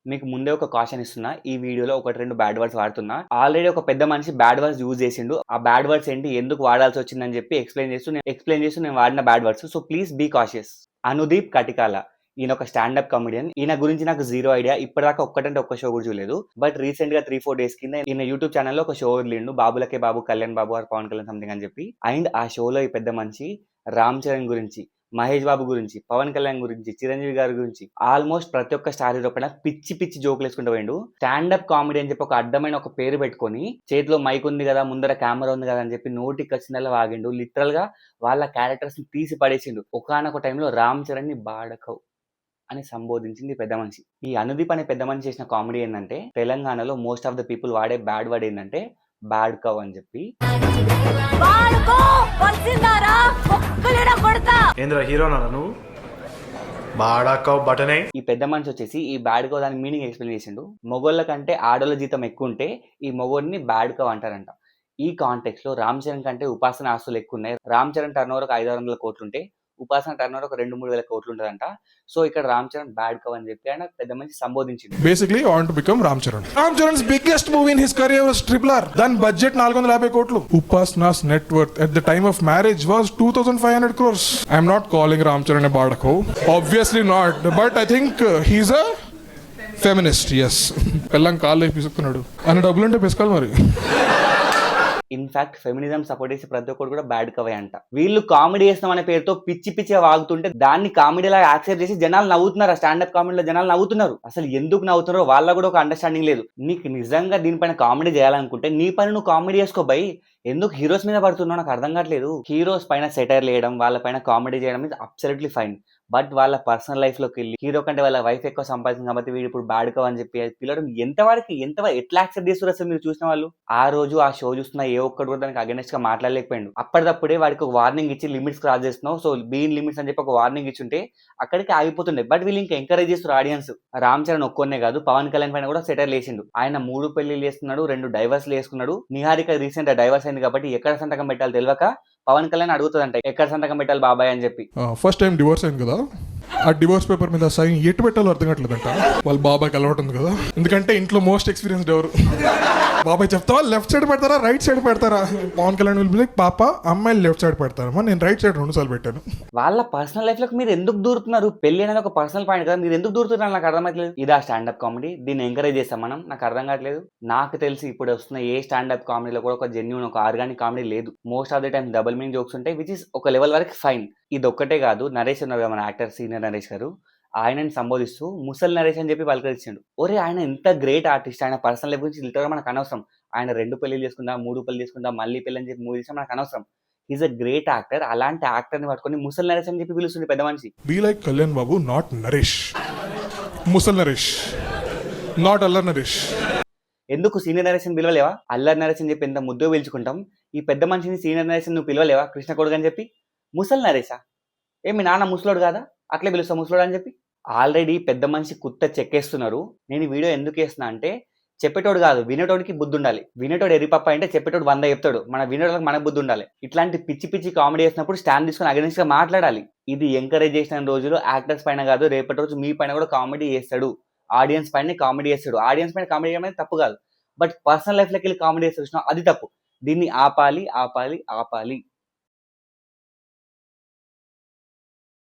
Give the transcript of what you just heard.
మీకు ముందే ఒక కాషన్ ఇస్తున్నా. ఈ వీడియోలో 1, 2 బ్యాడ్ వర్డ్స్ వాడుతున్నా. ఆల్రెడీ ఒక పెద్ద మనిషి బ్యాడ్ వర్డ్స్ యూజ్ చేసిండు. ఆ బ్యాడ్ వర్డ్స్ ఏంటి, ఎందుకు వాడాల్సొచ్చిందని చెప్పి ఎక్స్‌ప్లెయిన్ చేస్తూ నేను వాడిన bad words. So please be cautious. Anudeep Katikala. ఈయన ఒక స్టాండప్ కామెడియన్. ఈయన గురించి నాకు జీరో ఐడియా. ఇప్పటిదాకా ఒక్కటంటే ఒక్క షో కూడా చూడలేదు. బట్ రీసెంట్‌గా 3, 4 డేస్ కింద ఈయన యూట్యూబ్ ఛానెల్‌లో ఒక షో వదిలిండు. 'బాబులకే బాబు కళ్యాణ్ బాబు ఆర్ పవన్ కళ్యాణ్' సంథింగ్ అని చెప్పి. అండ్ ఆ షోలో ఈ పెద్ద మనిషి రామ్ చరణ్ గురించి, మహేష్ బాబు గురించి, పవన్ కళ్యాణ్ గురించి, చిరంజీవి గారి గురించి ఆల్మోస్ట్ ప్రతి ఒక్క స్టార్ హీరో పైన పిచ్చి పిచ్చి జోకులు వేసుకుంటూ పోయిండు. స్టాండప్ కామెడీ అని చెప్పి ఒక అడ్డమైన ఒక పేరు పెట్టుకొని చేతిలో మైక్ ఉంది కదా, ముందర కెమెరా ఉంది కదా అని చెప్పి నోటికి వచ్చినలా వాగిండు. లిటరల్ గా వాళ్ళ క్యారెక్టర్స్ ని తీసి పడేసిండు. ఒకానొక టైంలో రామ్ చరణ్ ని బాడకవ్ అని సంబోధించింది పెద్ద మనిషి. ఈ అనుదీప్ అనే పెద్ద మనిషి చేసిన కామెడీ ఏంటంటే, తెలంగాణలో మోస్ట్ ఆఫ్ ద పీపుల్ వాడే బ్యాడ్ వర్డ్ ఏంటంటే బ్యాడ్ కవ్ అని చెప్పి. ఏంద్రా హీరోనా నువ్వు? బాడాకవ్ బటనే. ఈ పెద్ద మనిషి వచ్చేసి ఈ బ్యాడ్ కవ్ దాని మీనింగ్ ఎక్స్ప్లెయిన్ చేసిండు. మొగోళ్ళ కంటే ఆడోళ్ళ జీతం ఎక్కువ ఉంటే ఈ మొగోడిని బ్యాడ్ కవ్ అంటారంట. ఈ కాంటెక్స్ట్ లో రామ్ చరణ్ కంటే ఉపాసన ఆస్తులు ఎక్కువ ఉన్నాయి. రామ్ చరణ్ టర్న్ ఓవర్ ఒక 500-600 కోట్లు ఉంటే ఉపాసన టర్న్ ఓవర్ ఒక 2-3 వేల కోట్లు ఉంటదంట. సో ఇక్కడ రామ్ చరణ్ బ్యాడ్ కవ్ అని చెప్పి ఆయన పెద్ద మనిషి సంబోధించింది. Basically, I want to become Ram Charan. Ram Charan's biggest movie in his career was Triple R. Then budget 450 crores. Upasana's net worth at the time of marriage was 2,500 crores. I'm not calling Ram Charan a Badako. Obviously not. But I think he's a feminist, yes. Pellam kalle pisukkunnadu. Anna double ante peskalu mari. In fact feminism support చేసే ప్రతి ఒక్కరు కూడా bad కవే అంట. వీళ్ళు comedy చేస్తాం అనే పేరుతో పిచ్చి పిచ్చిగా వాగుతుంటే దాన్ని కామెడీలా యాక్సెప్ట్ చేసి జనాలు నవ్వుతున్నారు. స్టాండప్ కామెడీలో జనాలు నవ్వుతున్నారు. అసలు ఎందుకు నవ్వుతున్నారో వాళ్ళ కూడా ఒక అండర్స్టాండింగ్ లేదు. నీకు నిజంగా దీనిపైన కామెడీ చేయాలనుకుంటే నీ పని నువ్వు కామెడీ చేసుకో బై. ఎందుకు హీరోస్ మీద పడుతున్నావు నాకు అర్థం కావట్లేదు. హీరోస్ పైన సెటైర్ వేయడం, వాళ్ళ పైన కామెడీ చేయడం ఇస్ అబ్సల్యూట్లీ ఫైన్. బట్ వాళ్ళ పర్సనల్ లైఫ్ లోకి వెళ్ళి హీరో కంటే వాళ్ళ వైఫ్ ఎక్కువ సంపాదించింది కాబట్టి వీడు ఇప్పుడు బ్యాడ్ కవ్ అని చెప్పి పిల్లడం ఎట్లా యాక్సెప్ట్ చేస్తారు అసలు మీరు చూసిన వాళ్ళు? ఆ రోజు ఆ షో చూస్తున్న ఏ ఒక్కడు కూడా దానికి అగెనెస్ట్ గా మాట్లాడలేకపోయాడు. అప్పటిదప్పుడే వాడికి ఒక వార్నింగ్ ఇచ్చి లిమిట్స్ క్రాస్ చేస్తున్నావు, సో బీన్ లిమిట్స్ అని చెప్పి ఒక వార్నింగ్ ఇచ్చుంటే అక్కడికి ఆగిపోతుండే. బట్ వీళ్ళు ఇంకా ఎంకరేజ్ చేస్తారు ఆడియన్స్. రామ్ చరణ్ ఒక్కొన్నే కాదు, పవన్ కళ్యాణ్ పైన కూడా సెటర్ లేచిండు. ఆయన 3 పెళ్లిళ్ళు చేసుకున్నాడు, 2 డైవర్స్ చేసుకున్నాడు. నిహారిక రీసెంట్ డైవర్స్ అయింది కాబట్టి ఎక్కడ సంతకం పెట్టాలి తెలియక పవన్ కళ్యాణ్ అడుగుతుందంట ఎక్కడ సంతకం పెట్టాలి బాబాయ్ అని చెప్పి. ఫస్ట్ టైం డివోర్స్ అయింది కదా, ఆ డివోర్స్ పేపర్ మీద సైన్ ఎటు పెట్టాలో అర్థం కావట్లేదంట. వాళ్ళ బాబాయ్కి అలవాటు ఉంది కదా, ఎందుకంటే ఇంట్లో మోస్ట్ ఎక్స్పీరియన్స్డ్ ఎవరు బాబాయ్ చెప్తావా లెఫ్ట్ సైడ్ పెడతారా రైట్ సైడ్ పెడతారా? Pawan Kalyan will be like పాప అమ్మాయిలు లెఫ్ట్ సైడ్ పెడతారమ్మా, నేను రైట్ సైడ్ 2 సార్లు పెట్టాను. వాళ్ళ పర్సనల్ లైఫ్ లోకి మీరు ఎందుకు దూరుతున్నారు? పెళ్లి అనేది ఒక పర్సనల్ పాయింట్ కదా, మీరు ఎందుకు దూరుతున్నారు నాకు అర్థమవుతలేదు. ఇదా స్టాండప్ కామెడీ? దీన్ని ఎంకరేజ్ చేస్తాం మనం? నాకు అర్థం కావట్లేదు. నాకు తెలిసి ఇప్పుడు వస్తున్న ఏ స్టాండప్ కామెడీలో కూడా ఒక జెన్యూన్ ఒక ఆర్గానిక్ కామెడీ లేదు. Most of the time double meaning jokes ఉంటాయి, విచ్ ఇస్ ఒక లెవెల్ వరకు ఫైన్. ఇది ఒక్కటే కాదు, నరేష్ ఉన్నారు కదా మన యాక్టర్ సీనియర్ నరేష్ గారు, ఆయనని సంబోధిస్తూ ముసల్ నరేష్ అని చెప్పి పలకరించాడు. ఒరే ఆయన ఎంత గ్రేట్ ఆర్టిస్ట్, ఆయన పర్సనల్ లైఫ్ గురించి లిటరల్గా మనకు అనవసరం. ఆయన 2 పెళ్లిలు చేసుకుందా, 3 పెళ్లి చేసుకుందా, మళ్ళీ పెళ్లి అని చెప్పి 3 చేసినా మనకు అనవసరం. Is a great actor. అలాంటి యాక్టర్ ని పట్టుకొని ముసల్ నరేష్ అని చెప్పి పిలుస్తుంది పెద్ద మనిషి. Be like Kalyan Babu, not Naresh. ముసల్ నరేష్, నాట్ అల్లర్ నరేష్. ఎందుకు సీనియర్ నరేష్ అని పిలవలేవా? అల్లర్ నరేష్ అని చెప్పి ఎంత ముద్దు పిలుచుకుంటాం. ఈ పెద్ద మనిషిని సీనియర్ నరేష్ నువ్వు పిలవలేవా? కృష్ణ కొడుకు అని చెప్పి ముసల్ నరేషా? మీ నాన్న ముసలోడు కాదా, అట్లే పిలుస్తా ముసలోడు అని చెప్పి. ఆల్రెడీ పెద్ద మనిషి కుత్త చెక్కేస్తున్నారు. నేను ఈ వీడియో ఎందుకు వేస్తున్నా అంటే, చెప్పేటోడు కాదు వినేటోడికి బుద్ధి ఉండాలి. వినేటోడు ఎరిపప్ప అంటే చెప్పేటోడు 100 చెప్తాడు. మన వినేటోళ్ళకి మన బుద్ధి ఉండాలి. ఇట్లాంటి పిచ్చి పిచ్చి కామెడీ చేసినప్పుడు స్టాండ్ తీసుకొని అగెన్స్ట్ గా మాట్లాడాలి. ఇది ఎంకరేజ్ చేసిన రోజులు యాక్టర్స్ పైన కాదు, రేపటి రోజు మీ పైన కూడా కామెడీ చేస్తాడు. ఆడియన్స్ పైన కామెడీ చేస్తాడు. ఆడియన్స్ పైన కామెడీ చేయడం తప్పు కాదు, బట్ పర్సనల్ లైఫ్ లోకి వెళ్ళి కామెడీ చేస్తాడు, అది తప్పు. దీన్ని ఆపాలి ఆపాలి ఆపాలి.